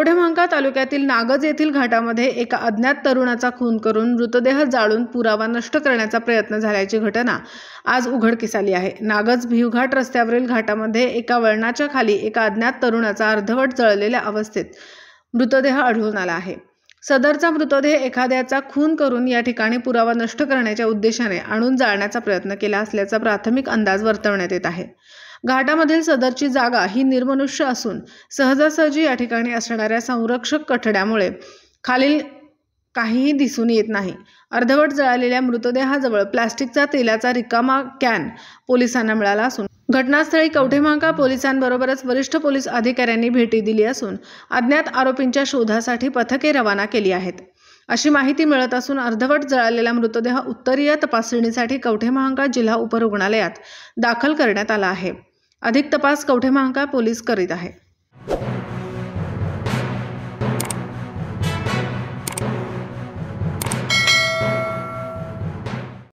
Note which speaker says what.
Speaker 1: कवठेमहांकाळ तालुक्यातील नागज येथील घाटामध्ये एका अज्ञात तरुणाचा खून करून मृतदेह जाळून पुरावा नष्ट करण्याचा प्रयत्न झाल्याची घटना आज उघडकीस आली आहे। नागज भिवघाट रस्त्यावरील घाटामध्ये एका वळणाच्या खाली एका अज्ञात तरुणाचा अर्धवट जळलेल्या अवस्थेत मृतदेह आढळून आला आहे। सदरचा मृतदेह एखाद्याचा खून करून या ठिकाणी पुरावा नष्ट करण्याच्या उद्देशाने आणून जाळण्याचा प्रयत्न केला असल्याचा प्राथमिक अंदाज वर्तवण्यात येत आहे। घाटामधील सदरची जागा ही निर्मनुष्य असून सहजासहजी या ठिकाणी असणाऱ्या संरक्षक कठड्यामुळे खालील काहीही दिसून येत नाही। अर्धवट जळालेल्या मृतदेहाजवळ प्लास्टिकचा तेलाचा रिकामा कॅन पोलिसांना मिळाला असून घटनास्थळी कवठेमहांकाळ पोलिसांबरोबरच वरिष्ठ पोलीस अधिकाऱ्यांनी भेटी दिली असून अज्ञात आरोपींच्या शोधासाठी पथके रवाना केली आहेत अशी माहिती मिळत असून अर्धवट जळालेला मृतदेह उत्तरीय तपासणीसाठी कवठेमहांकाळ जिल्हा उपरुग्णालयात दाखल करण्यात आला आहे। अधिक तपास कवठेमहांकाळ पोलीस करीत आहे।